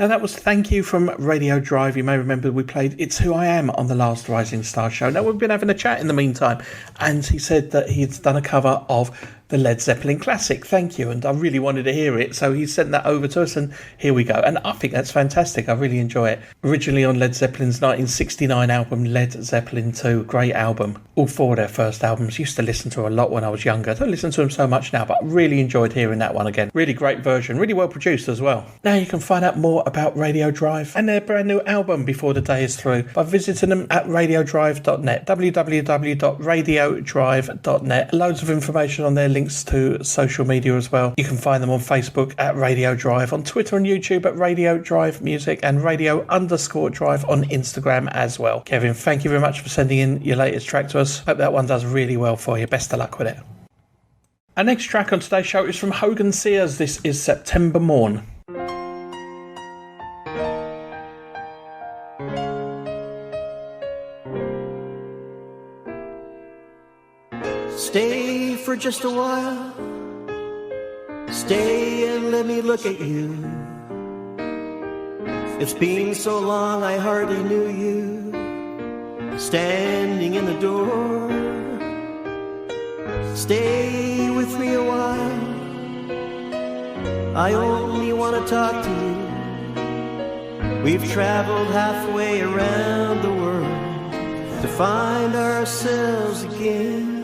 Now that was Thank You from Radio Drive. You may remember we played It's Who I Am on the last Rising Star show. Now we've been having a chat in the meantime, and he said that he'd done a cover of the Led Zeppelin classic, Thank You, and I really wanted to hear it, so he sent that over to us, and here we go. And I think that's fantastic. I really enjoy it. Originally on Led Zeppelin's 1969 album, Led Zeppelin 2, great album. All four of their first albums. Used to listen to a lot when I was younger. I don't listen to them so much now, but I really enjoyed hearing that one again. Really great version, really well produced as well. Now you can find out more about Radio Drive and their brand new album Before the Day is Through by visiting them at radiodrive.net, www.radiodrive.net. Loads of information on their links to social media as well. You can find them on Facebook at Radio Drive, on Twitter and YouTube at Radio Drive Music, and Radio_Drive on Instagram as well. Kevin, thank you very much for sending in your latest track to us. Hope that one does really well for you. Best of luck with it. Our next track on today's show is from Hogan Sears. This is September Morn. Stay for just a while. Stay and let me look at you. It's been so long I hardly knew you. Standing in the door. Stay with me a while. I only want to talk to you. We've traveled halfway around the world to find ourselves again.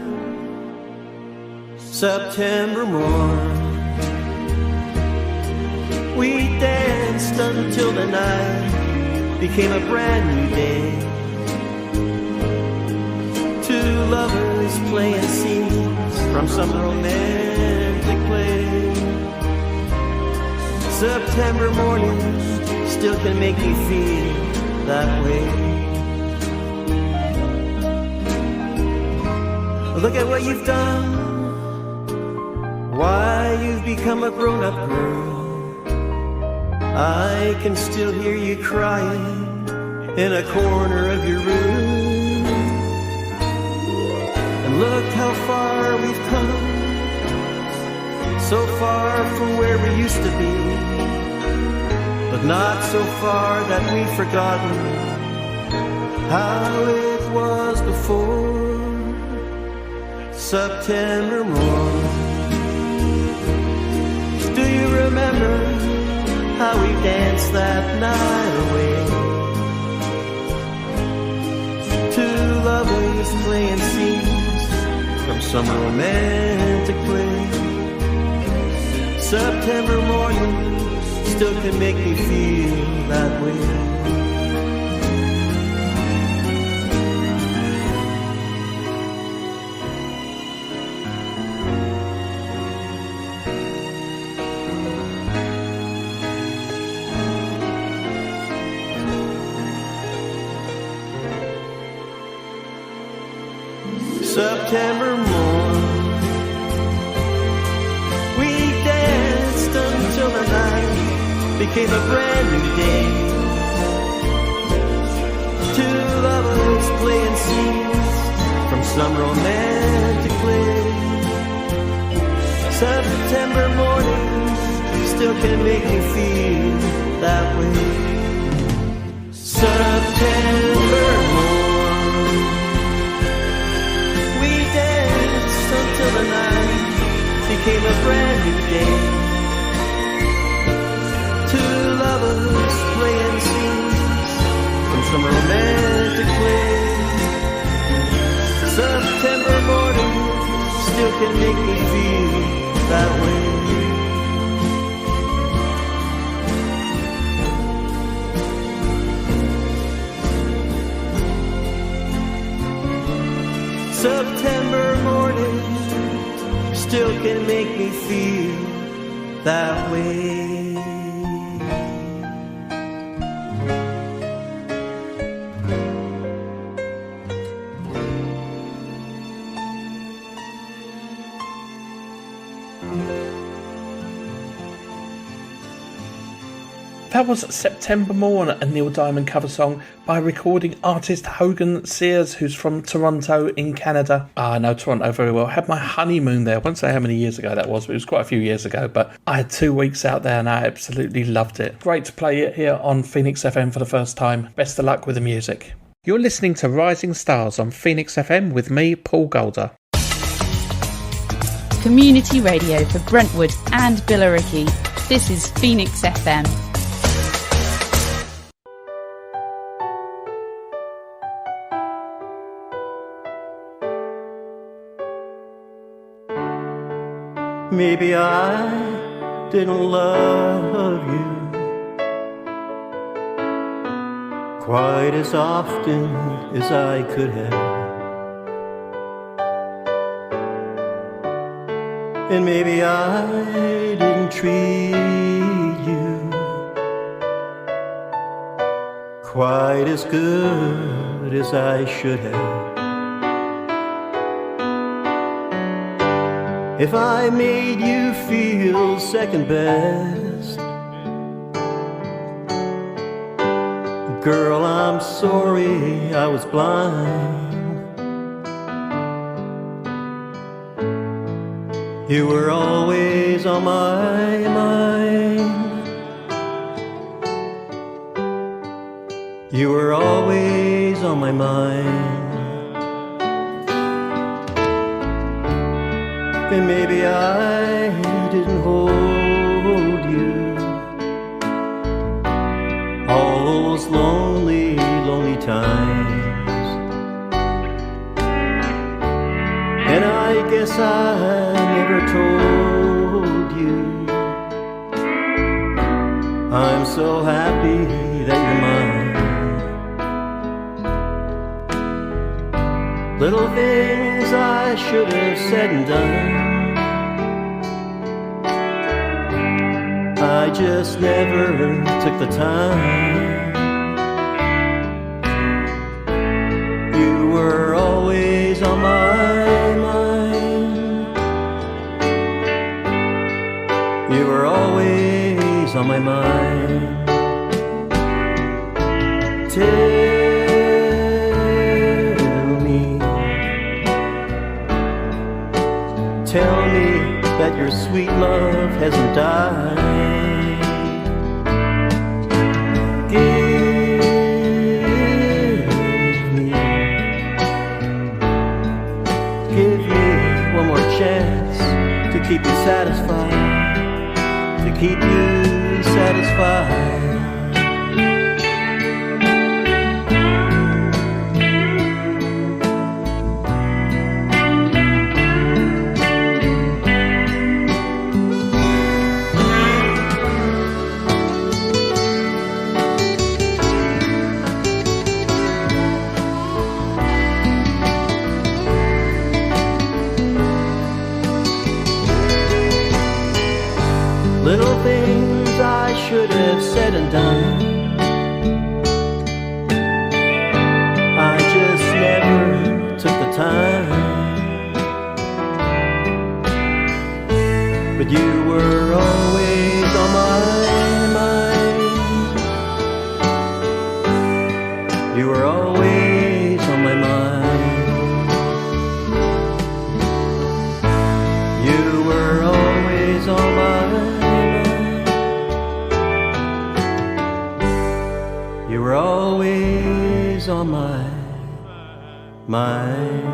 September morn, we danced until the night became a brand new day. Two lovers playing scenes from some romantic play. September morning still can make me feel that way. Look at what you've done. Why, you've become a grown-up girl. I can still hear you crying in a corner of your room. And look how far we've come, so far from where we used to be, but not so far that we've forgotten how it was before. September morn, do you remember how we danced that night away? Two lovers playing scenes from some romantic play. September morning still can make me feel that way. September morn, we danced until the night became a brand new day. Two lovers playing scenes from some romantic play. September morning still can make me feel that way. September morn, until the night became a brand new day. Two lovers playing scenes from some romantic play. September morning still can make me feel that way. September morning still can make me feel that way. That was September Morn, a Neil Diamond cover song by recording artist Hogan Sears, who's from Toronto in Canada. I know Toronto very well. I had my honeymoon there. I won't say how many years ago that was, but it was quite a few years ago. But I had 2 weeks out there and I absolutely loved it. Great to play it here on Phoenix FM for the first time. Best of luck with the music. You're listening to Rising Stars on Phoenix FM with me, Paul Golder. Community radio for Brentwood and Billericay. This is Phoenix FM. Maybe I didn't love you quite as often as I could have. And maybe I didn't treat you quite as good as I should have. If I made you feel second best, girl, I'm sorry I was blind. You were always on my mind. You were always on my mind. And maybe I didn't hold you all those lonely, lonely times. And I guess I never told you I'm so happy that you're mine. Little things I should have said and done, I just never took the time. You were always on my mind. You were always on my mind. Tell me that your sweet love hasn't died. Give me one more chance to keep you satisfied, to keep you satisfied. Little things I should have said and done, I just never took the time. But you were always on my mind. You were always on my mind. You were always on my mind. You were always on my mind.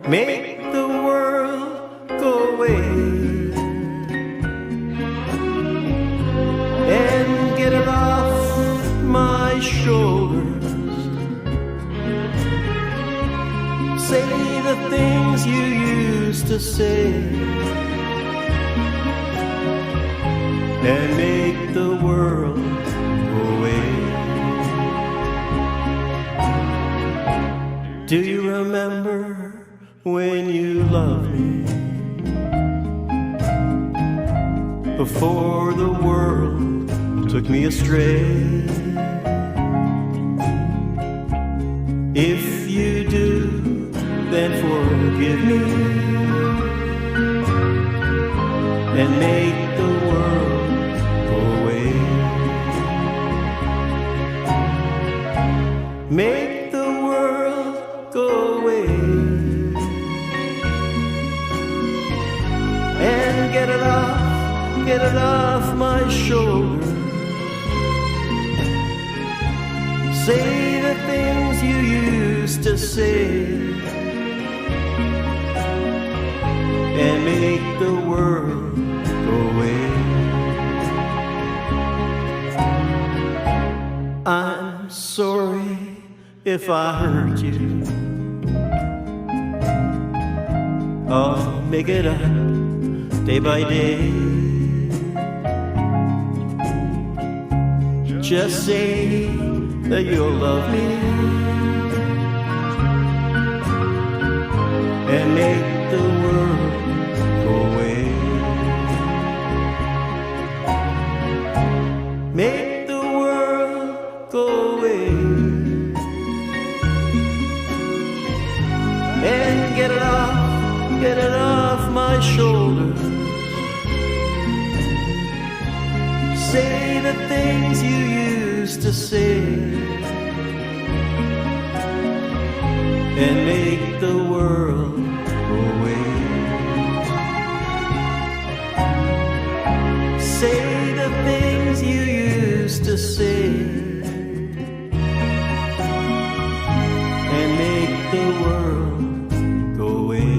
Make the world go away and get it off my shoulders. Say the things you used to say and make the world go away. Do you remember when you loved me? before the world took me astray. If you do, then forgive me and make the world go away. Make the world go away and get it off my shoulder. Say the things you used to say and make the world go away. I'm sorry if I hurt you. I'll make it up day by day. Just say that you'll love me and make the world go away. Make the world go away and get it off my shoulders. Say the things you used to say and make the world go away. Say the things you used to say and make the world go away.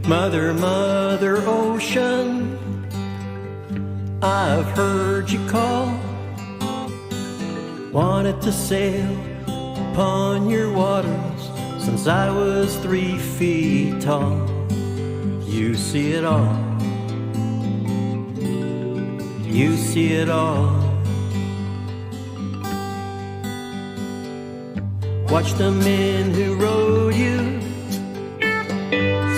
Mother, Mother Ocean, I've heard you call. Wanted to sail upon your waters since I was 3 feet tall. You see it all. You see it all. Watch the men who rowed you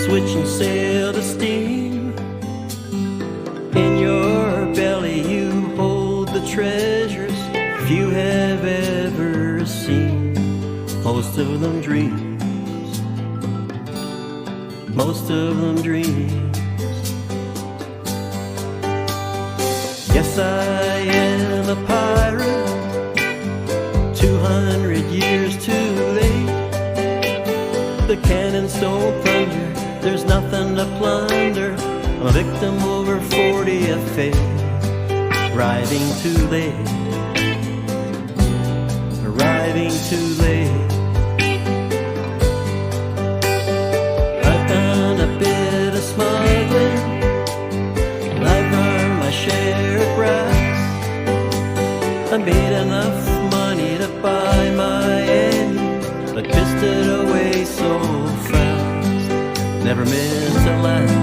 switch and sail to steam. In your belly you hold the treasures few have ever seen. Most of them dreams. Most of them dreams. Yes, I am a pirate, 200 years too late. The cannons don't thunder, there's nothing to plunder. I'm a victim over 40 of fate, arriving too late, arriving too late. I've done a bit of smuggling, I've earned my share of brass. I made enough money to buy my end, but pissed it away so fast. Never meant to last,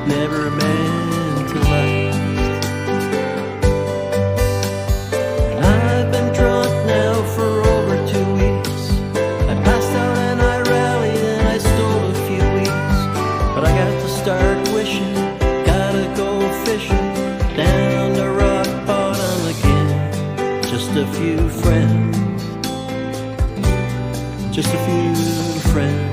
never meant to last. And I've been drunk now for over 2 weeks. I passed out and I rallied and I stole a few weeks. But I got to start wishing, gotta go fishing down the rock bottom again. Just a few friends, just a few friends.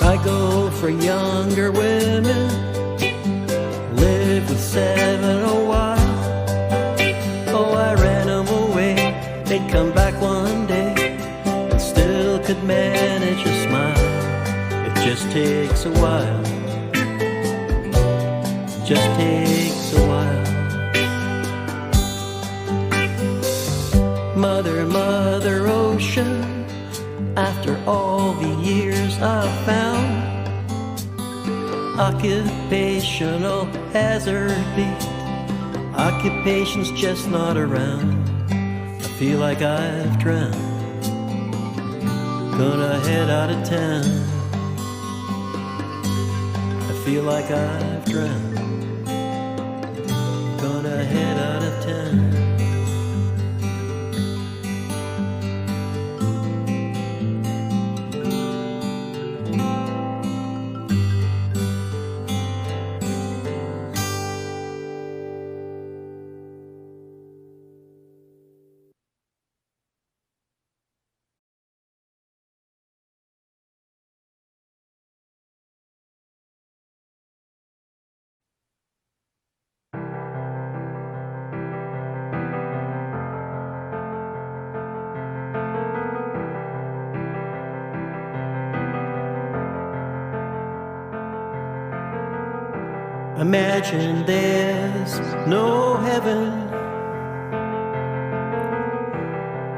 I go for younger women could manage a smile. It just takes a while. Just takes a while. Mother, Mother Ocean, after all the years I've found, occupational hazard beat. Occupation's just not around. I feel like I've drowned. Gonna head out of town. I feel like I've drowned. Gonna head out of town. Imagine there's no heaven.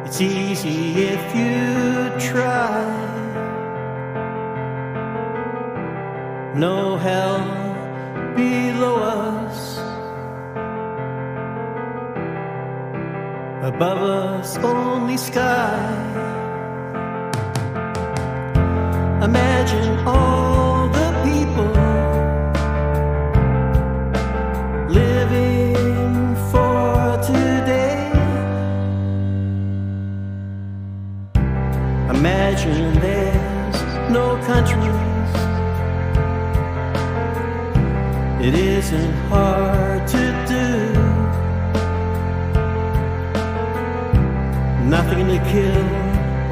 It's easy if you try. No hell below us. Above us only sky. Imagine all the people living for today. Imagine there's no countries. It isn't hard to do. Nothing to kill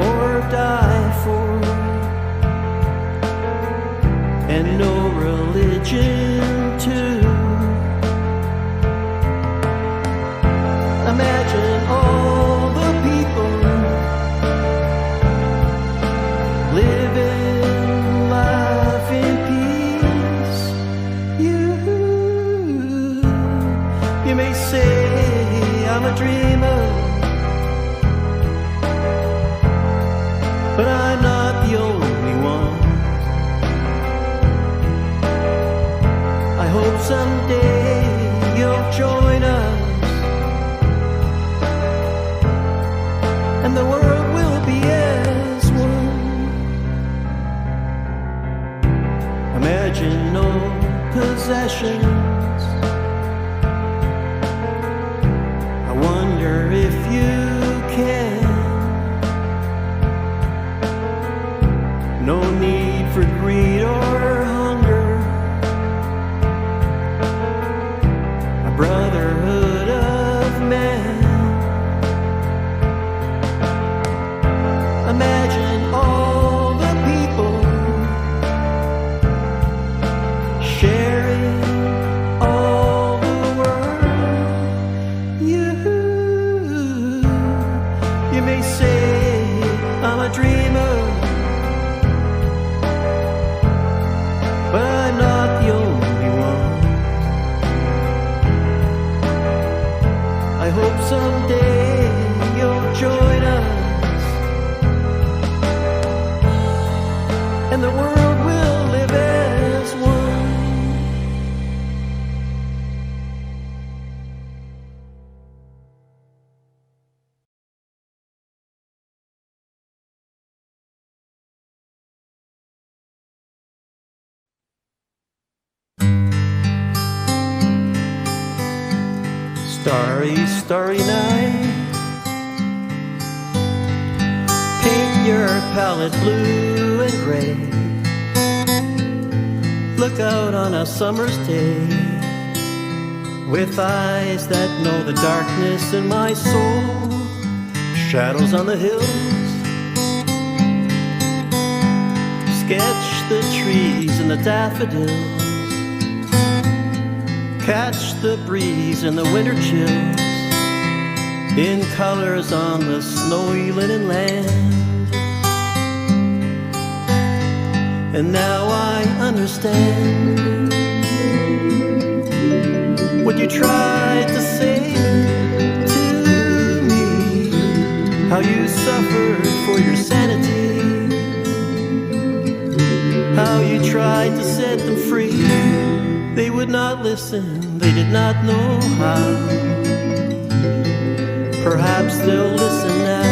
or die for, and no religion too. Imagine all the people living life in peace. You may say I'm a dreamer, but I'm not the only one. I hope someday you'll join us, and the world will be as one. Imagine no possessions. I wonder if you can. No need for greed or hunger. A brotherhood of man. Imagine all the people sharing all the world. You may say I'm a dreamer, but I'm not the only one. I hope someday you'll join us, and the world will live as one. Starry, starry night. Paint your palette blue and gray. Look out on a summer's day with eyes that know the darkness in my soul. Shadows on the hills. Sketch the trees and the daffodils. Catch the breeze and the winter chills in colors on the snowy linen land. and now I understand what you tried to say to me, how you suffered for your sanity, how you tried to set them free. They would not listen, they did not know how. Perhaps they'll listen now.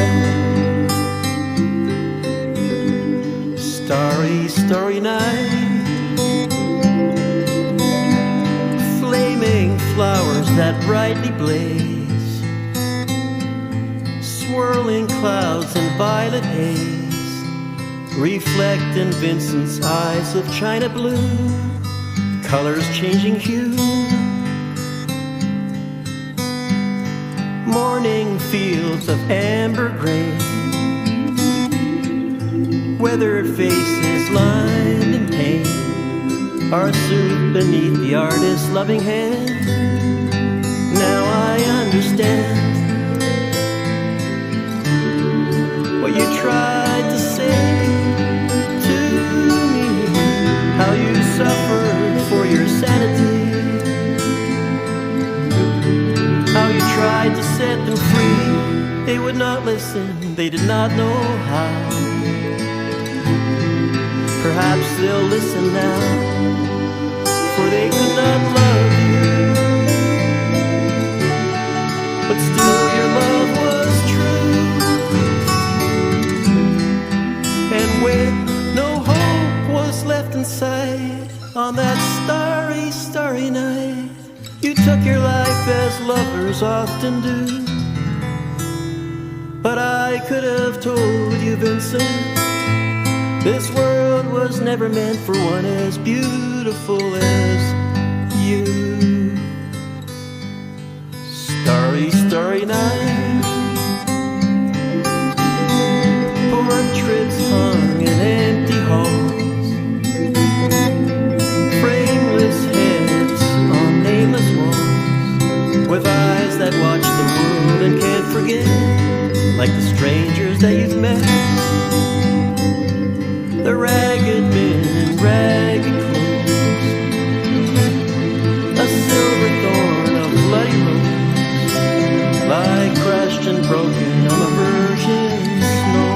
Starry, starry night, flaming flowers that brightly blaze, swirling clouds in violet haze, reflect in Vincent's eyes of china blue, colors changing hue. Morning fields of amber grain, weathered faces lined in pain, are soothed beneath the artist's loving hand. Now I understand what you tried to say to me, how you suffered for your sanity, how you tried to set them free. They would not listen, they did not know how. Perhaps they'll listen now, for they could not love you, but still your love was true. And when no hope was left inside, on that starry, starry night, you took your life as lovers often do. But I could have told you, Vincent, this world was never meant for one as beautiful as you. Starry, starry night, portraits hung in empty halls, frameless heads on nameless walls, with eyes that watch the world and can't forget, like the strangers that you've met. The ragged men in ragged clothes, a silver thorn of bloody rose, lie crushed and broken on the virgin snow.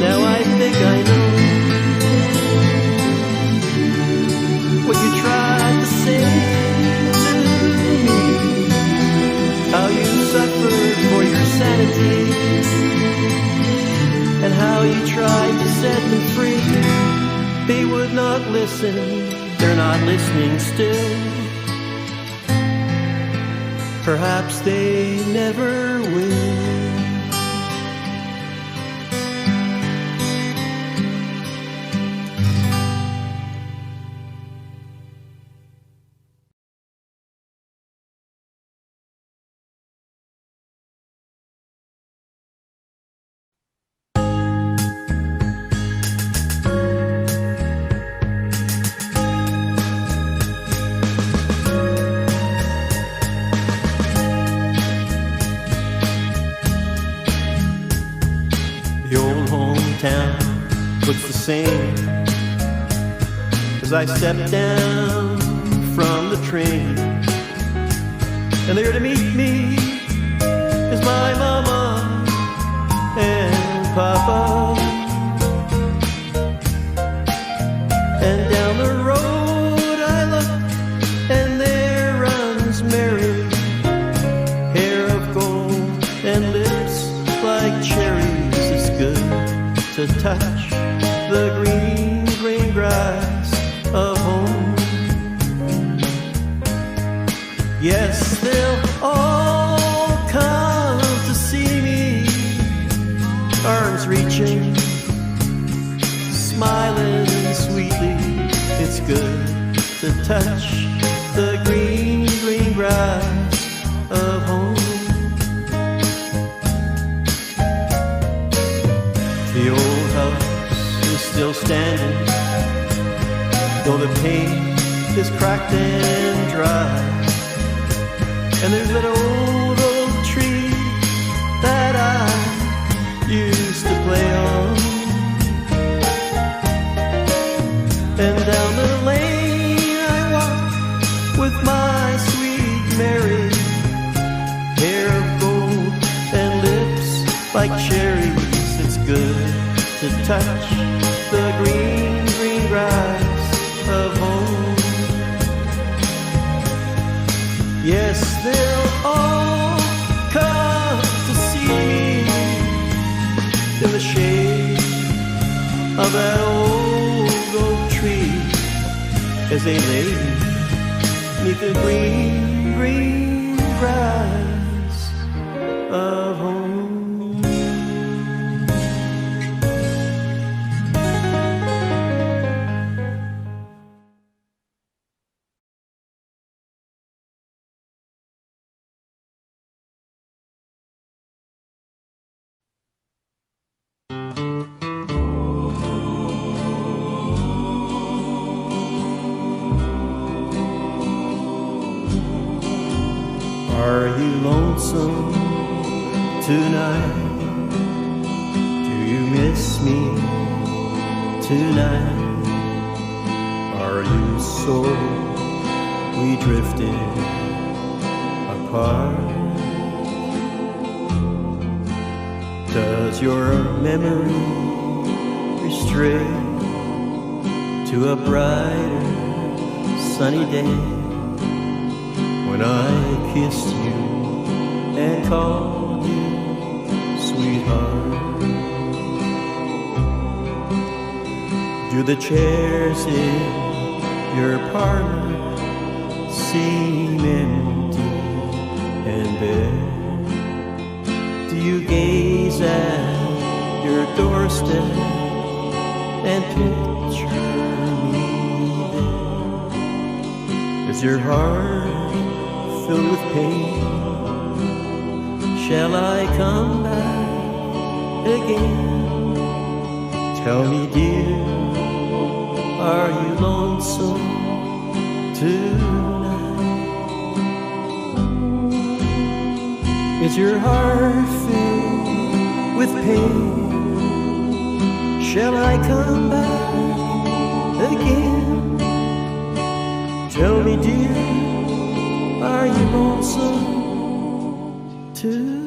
Now I think I know what you tried to say to me, how you suffered for your sanity, and how you tried to set them free. They would not listen, they're not listening still. Perhaps they never will. Looks the same as I step down from the train, and there to meet me is my mama and papa. And down the road I look, and there runs Mary, hair of gold and lips like cherries. It's good to touch the green, green grass of home. Yes, they'll all come to see me, arms reaching, smiling sweetly. It's good to touch the green, green grass of home. The old house is still standing, though the paint is cracked and dry. And there's that old oak tree that I used to play on. to touch the green, green grass of home. Yes, they'll all come to see me in the shade of that old oak tree as they lay beneath the green, green grass of home. Are you lonesome tonight? Do you miss me tonight? Are you sorry we drifted apart? Does your memory stray to a brighter sunny day when I kissed you and called you sweetheart? Do the chairs in your parlor seem empty and bare? Do you gaze at your doorstep and picture me there? Is your heart filled with pain? Shall I come back again? Tell me, dear, are you lonesome tonight? Is your heart filled with pain? Shall I come back again? Tell me, dear, are you lonesome tonight?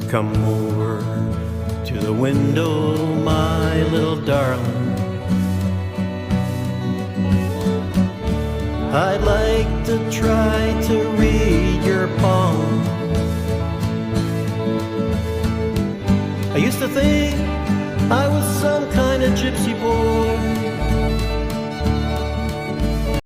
Come over to the window, my little darling. I'd like to try to read your palm. I used to think I was some kind of gypsy boy,